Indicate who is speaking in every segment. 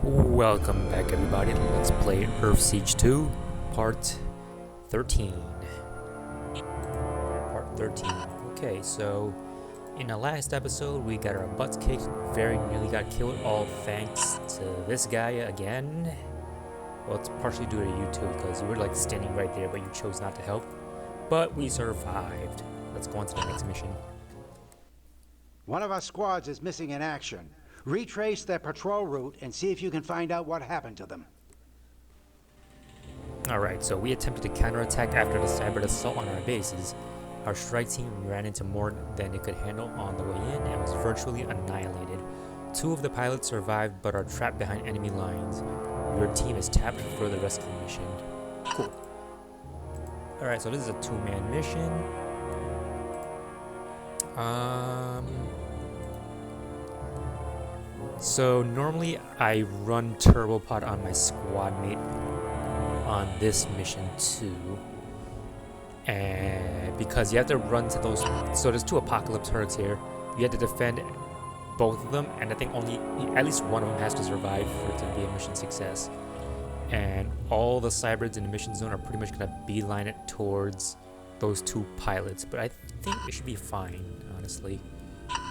Speaker 1: Welcome back, everybody. Let's play Earthsiege 2, Part 13. Okay, so in the last episode, we got our butts kicked, very nearly got killed, all thanks to this guy again. Well, it's partially due to you too, because you were like standing right there, but you chose not to help. But we survived. Let's go on to the next mission.
Speaker 2: One of our squads is missing in action. Retrace their patrol route and see if you can find out what happened to them.
Speaker 1: Alright, so we attempted to counterattack after the cyber assault on our bases. Our strike team ran into more than it could handle on the way in and was virtually annihilated. 2 of the pilots survived but are trapped behind enemy lines. Your team is tapped for the rescue mission. Cool. Alright, so this is a 2-man mission. So normally I run turbopod on my squad mate on this mission too, and because you have to run to those, so there's 2 apocalypse herds here. You have to defend both of them, and I think only at least one of them has to survive for it to be a mission success. And all the cybrids in the mission zone are pretty much gonna beeline it towards those 2 pilots, but I think we should be fine, honestly. I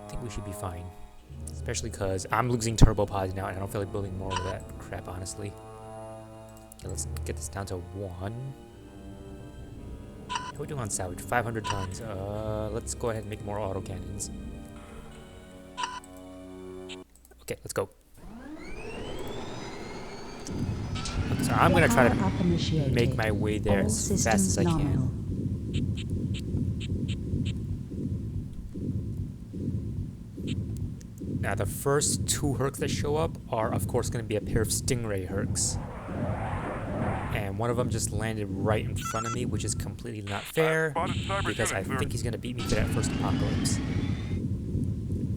Speaker 1: think we should be fine. Especially because I'm losing turbopods now and I don't feel like building more of that crap, honestly. Okay, let's get this down to 1. How are we doing on salvage? 500 tons. Let's go ahead and make more autocannons. Okay, let's go. Okay, so I'm gonna try to make my way there as fast as I can. Now the first 2 hercs that show up are of course going to be a pair of stingray hercs. And one of them just landed right in front of me, which is completely not fair, because I think he's going to beat me to that first apocalypse.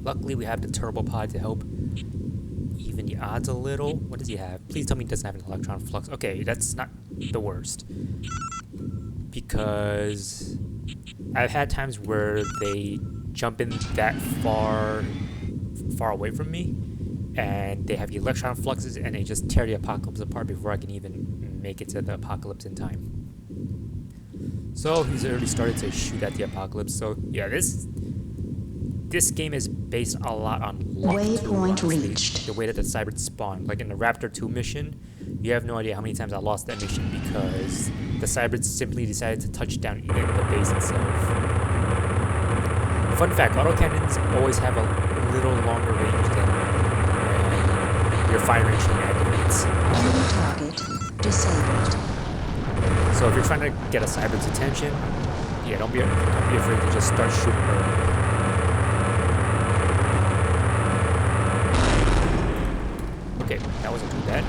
Speaker 1: Luckily we have the turbopod to help even the odds a little. What does he have? Please tell me he doesn't have an electron flux. Okay, that's not the worst. Because I've had times where they jump in that far away from me, and they have the electron fluxes, and they just tear the apocalypse apart before I can even make it to the apocalypse in time. So he's already started to shoot at the apocalypse. So yeah, this game is based a lot on luck.
Speaker 3: Waypoint reached.
Speaker 1: The way that the cybrids spawn, like in the Raptor 2 mission, you have no idea how many times I lost that mission because the cybrids simply decided to touch down in the base itself. Fun fact, autocannons always have a little longer range than your firing chain activates.
Speaker 3: Enemy target disabled.
Speaker 1: So if you're trying to get a cybrid's attention, yeah, don't be afraid to just start shooting her. Okay, that wasn't too bad.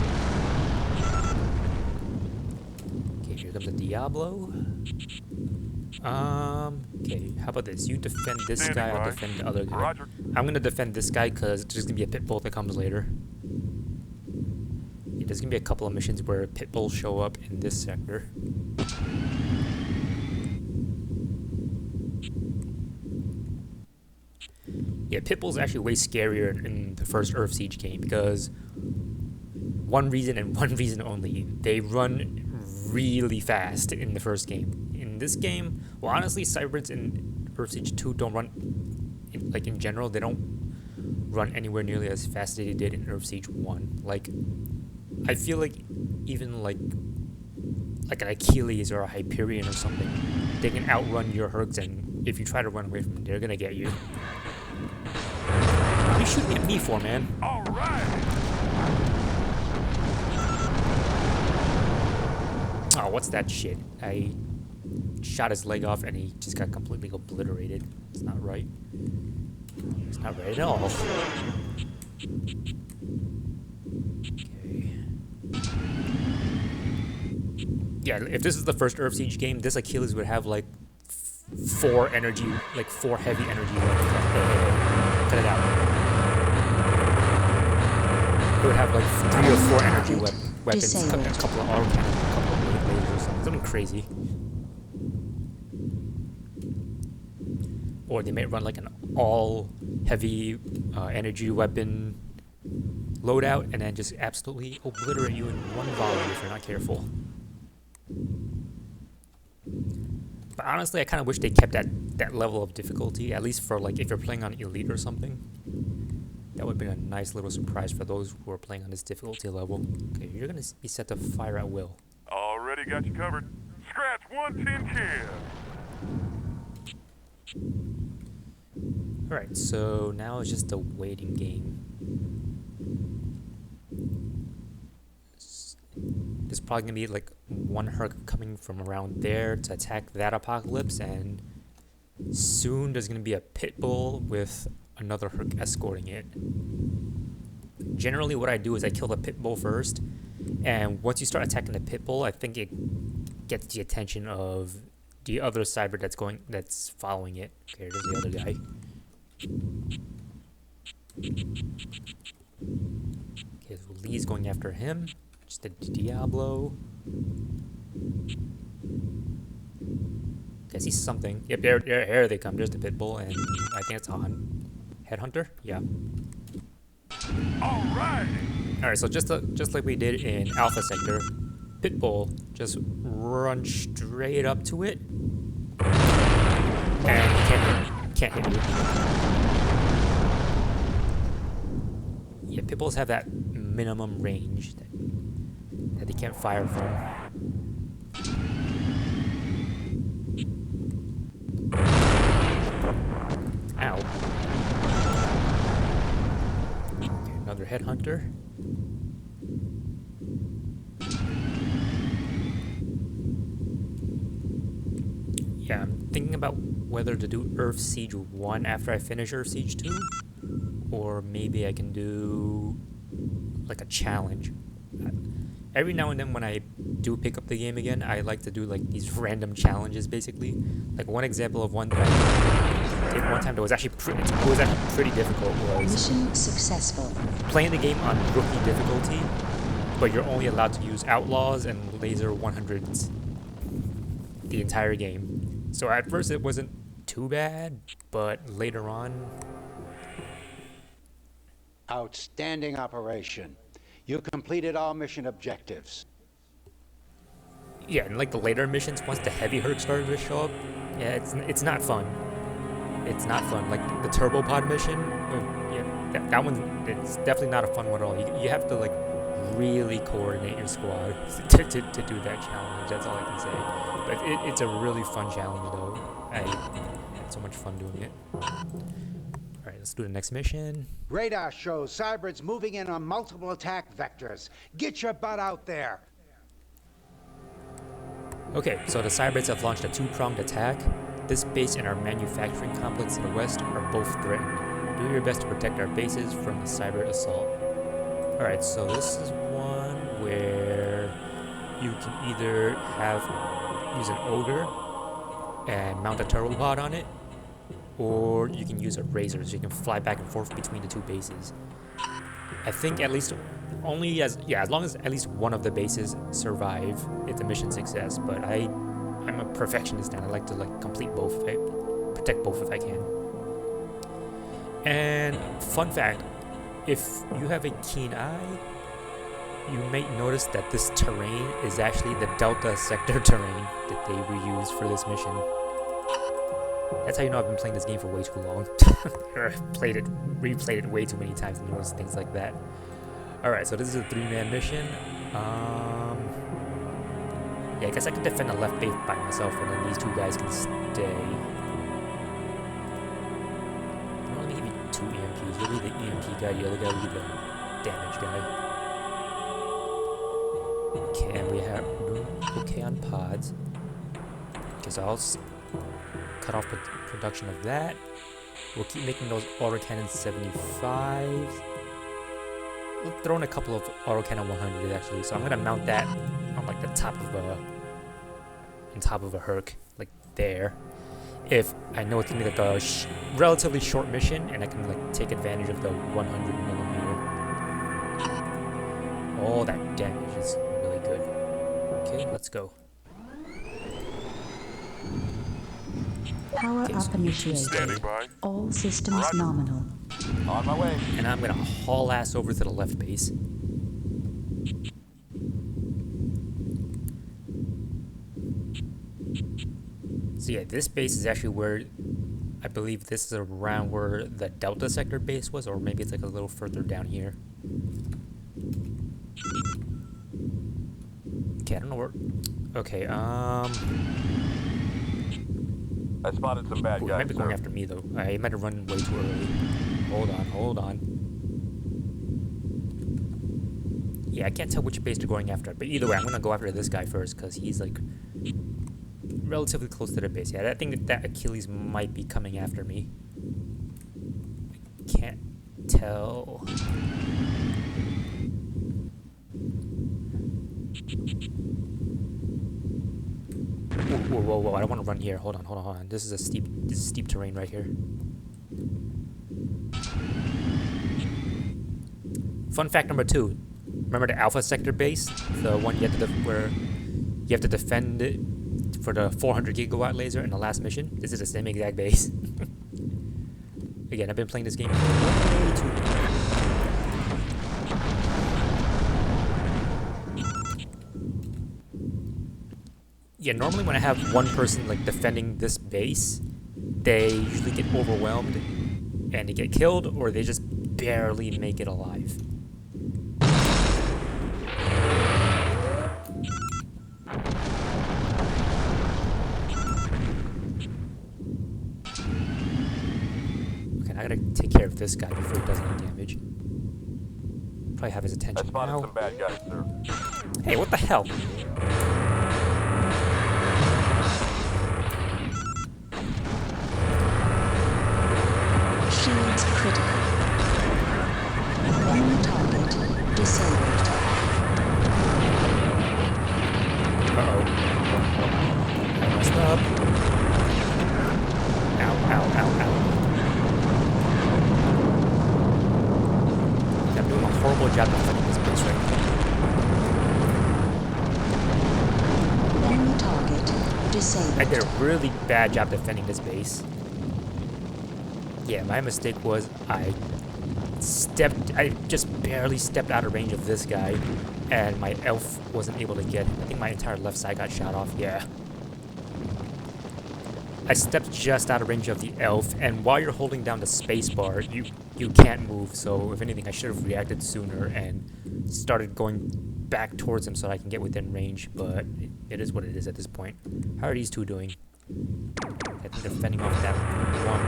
Speaker 1: Okay, here comes a Diablo. Okay, how about this? You defend this guy, I'll defend the other guy.
Speaker 4: Roger.
Speaker 1: I'm gonna defend this guy because there's gonna be a pit bull that comes later. Yeah, there's gonna be a couple of missions where pit bulls show up in this sector. Yeah, pit bulls are actually way scarier in the first Earthsiege game because one reason and one reason only. They run really fast in the first game. In this game, well, honestly, cybrids in Earthsiege 2 don't run, in general, they don't run anywhere nearly as fast as they did in Earthsiege 1. Like, I feel like even like an Achilles or a Hyperion or something, they can outrun your hercs, and if you try to run away from them, they're gonna get you. What are you shooting at me for, man?
Speaker 4: All right.
Speaker 1: Oh, what's that shit? I shot his leg off and he just got completely obliterated. It's not right. It's not right at all. Okay. Yeah, if this is the first Earthsiege game, this Achilles would have like 4 heavy energy weapons. Cut it out. It would have like 3 or 4 energy weapons, a couple of auto cannons, a couple of lasers or something crazy. Or they may run like an all heavy energy weapon load out, and then just absolutely obliterate you in one volley if you're not careful. But honestly, I kind of wish they kept that level of difficulty, at least for like if you're playing on Elite or something. That would have been a nice little surprise for those who are playing on this difficulty level. Okay, you're gonna be set to fire at will.
Speaker 4: Already got you covered. Scratch 110
Speaker 1: Alright, so now it's just a waiting game. There's probably gonna be like one Herc coming from around there to attack that apocalypse, and soon there's gonna be a pit bull with another Herc escorting it. Generally what I do is I kill the pit bull first, and once you start attacking the pit bull, I think it gets the attention of the other cyber that's following it. Okay, there's the other guy. Okay, so Lee's going after him. Just a Diablo. Okay, I see something. Yep, there they come. There's the pit bull, and I think it's a headhunter. Yeah. Alright, so just like we did in Alpha Sector, Pitbull just run straight up to it, and can't hit you. Yeah, Pitbulls have that minimum range that they can't fire from. Ow. Okay, another headhunter. Yeah, I'm thinking about whether to do Earthsiege 1 after I finish Earthsiege 2, or maybe I can do like a challenge. Every now and then when I do pick up the game again, I like to do like these random challenges basically. Like one example of one that I did one time that was actually pretty difficult was
Speaker 3: Mission successful.
Speaker 1: playing the game on rookie difficulty, but you're only allowed to use outlaws and laser 100s the entire game. So at first it wasn't too bad, but later on...
Speaker 2: Outstanding operation. You completed all mission objectives.
Speaker 1: Yeah, and like the later missions, once the heavy Herc started to show up, yeah, it's not fun. It's not fun. Like the turbo pod mission, yeah, that one, it's definitely not a fun one at all. You have to like really coordinate your squad to do that challenge. That's all I can say. But it's a really fun challenge though. I had so much fun doing it. Alright, let's do the next mission.
Speaker 2: Radar shows cybrids moving in on multiple attack vectors. Get your butt out there.
Speaker 1: Okay, so the cybrids have launched a two-pronged attack. This base and our manufacturing complex to the west are both threatened. Do your best to protect our bases from the cyber assault. Alright, so this is one where you can either use an ogre and mount a turbo pod on it, or you can use a razor so you can fly back and forth between the two bases. I think at least as long as at least one of the bases survive, it's a mission success. But I'm a perfectionist and I like to like complete both, protect both if I can. And fun fact, if you have a keen eye, you may notice that this terrain is actually the Delta Sector terrain that they reused for this mission. That's how you know I've been playing this game for way too long. Or replayed it way too many times and noticed things like that. Alright, so this is a 3-man mission. Yeah, I guess I can defend the left base by myself and then these two guys can stay. Let me give you 2 EMPs. You'll be the EMP guy, the other guy will be the damage guy. Okay, and we have okay on pods. Okay, so I'll cut off the production of that. We'll keep making those autocannon 75s. We'll throw in a couple of autocannon 100s actually. So I'm gonna mount that on like the top of a Herc, like there. If I know it's gonna be like a relatively short mission, and I can like take advantage of the 100mm. Oh, that damage is really good. Okay, let's go.
Speaker 3: Power up initiated.
Speaker 4: Standing by.
Speaker 3: All systems nominal.
Speaker 5: On my way.
Speaker 1: And I'm gonna haul ass over to the left base. So yeah, this base is actually where, I believe this is around where the Delta sector base was, or maybe it's like a little further down here. Okay, I don't know where. Okay,
Speaker 5: I spotted some bad
Speaker 1: ooh, he
Speaker 5: guys,
Speaker 1: might be going
Speaker 5: sir.
Speaker 1: after me though. I might have run way too early. Hold on. Yeah, I can't tell which base they're going after, but either way, I'm gonna go after this guy first because he's like relatively close to the base. Yeah, I think that Achilles might be coming after me. I can't tell. Whoa, I don't want to run here. Hold on. This is steep terrain right here. Fun fact number 2. Remember the Alpha sector base? The one you have to where you have to defend it for the 400 gigawatt laser in the last mission? This is the same exact base. Again, I've been playing this game way too long. Yeah, normally when I have one person like defending this base, they usually get overwhelmed and they get killed, or they just barely make it alive. Okay, I gotta take care of this guy before he does any damage. Probably have his
Speaker 5: I
Speaker 1: attention
Speaker 5: spotted
Speaker 1: now.
Speaker 5: some bad guys, sir.
Speaker 1: Hey, what the hell?
Speaker 3: Shields critical. Enemy target disabled.
Speaker 1: Uh-oh. I messed up. Ow. I'm doing a horrible job defending this base right now.
Speaker 3: Enemy target disabled.
Speaker 1: I did a really bad job defending this base. Yeah, my mistake was I just barely stepped out of range of this guy, and my elf wasn't able to get him. I think my entire left side got shot off, yeah. I stepped just out of range of the elf, and while you're holding down the space bar, you can't move, so if anything, I should have reacted sooner and started going back towards him so that I can get within range, but it is what it is at this point. How are these two doing? I think they're fending off that one.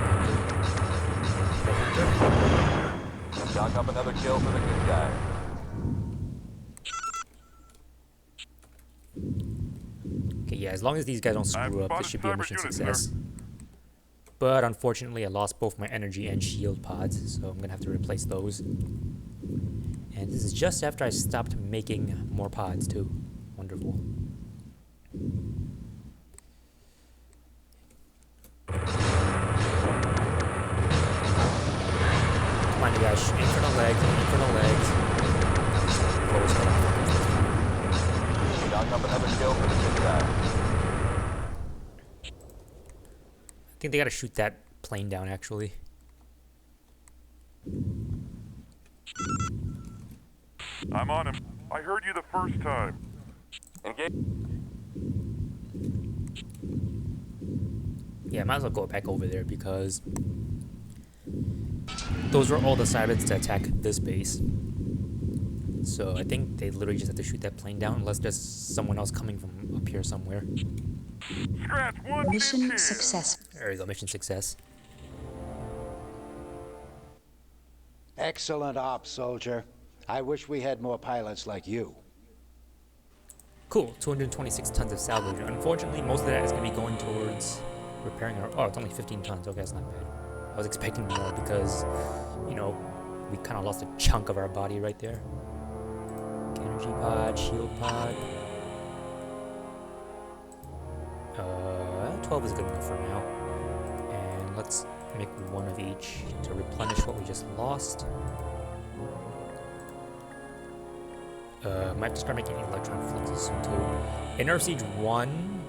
Speaker 5: Knock up another kill for the good guy.
Speaker 1: Okay, yeah, as long as these guys don't screw up, this should be a mission success. But unfortunately, I lost both my energy and shield pods, so I'm gonna have to replace those. And this is just after I stopped making more pods, too. Wonderful. Come on, you guys. Aim for the legs. Close enough.
Speaker 5: Knock up another kill for the good guy.
Speaker 1: I think they gotta shoot that plane down, actually.
Speaker 4: I'm on him. I heard you the first time.
Speaker 5: Engage.
Speaker 1: Yeah, might as well go back over there because those were all decided to attack this base. So I think they literally just have to shoot that plane down unless there's someone else coming from up here somewhere.
Speaker 4: Scratch 1, 2,
Speaker 3: Mission
Speaker 4: 10.
Speaker 3: successful.
Speaker 1: There you go, mission success.
Speaker 2: Excellent ops, soldier. I wish we had more pilots like you.
Speaker 1: Cool, 226 tons of salvage. Unfortunately, most of that is going to be going towards repairing our... Oh, it's only 15 tons. Okay, that's not bad. I was expecting more because, you know, we kind of lost a chunk of our body right there. Energy pod, shield pod. 12 is good enough for now. And let's make one of each to replenish what we just lost. Might have to start making electron fluxes soon too. In Earthsiege 1,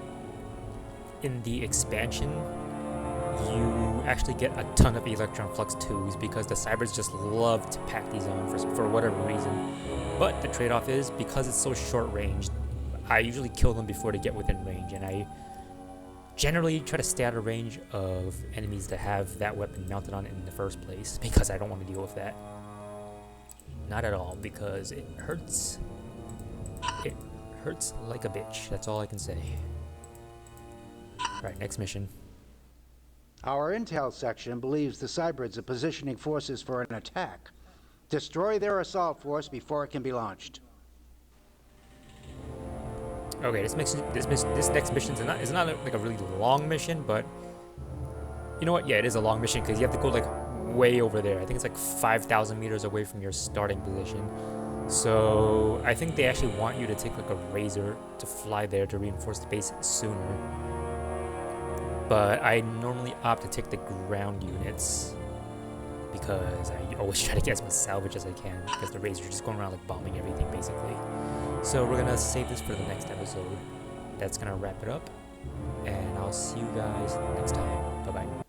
Speaker 1: in the expansion, you actually get a ton of electron flux 2s because the cybrids just love to pack these on for whatever reason. But the trade-off is, because it's so short range, I usually kill them before they get within range, and I generally try to stay out of range of enemies that have that weapon mounted on it in the first place, because I don't want to deal with that. Not at all, because it hurts. It hurts like a bitch, that's all I can say. Alright, next mission.
Speaker 2: Our intel section believes the cybrids are positioning forces for an attack. Destroy their assault force before it can be launched.
Speaker 1: Okay, this next mission is not like a really long mission, but you know what? Yeah, it is a long mission because you have to go like way over there. I think it's like 5,000 meters away from your starting position. So I think they actually want you to take like a razor to fly there to reinforce the base sooner. But I normally opt to take the ground units because I always try to get as much salvage as I can, because the razors are just going around like bombing everything basically. So we're gonna save this for the next episode. That's gonna wrap it up, and I'll see you guys next time. Bye bye.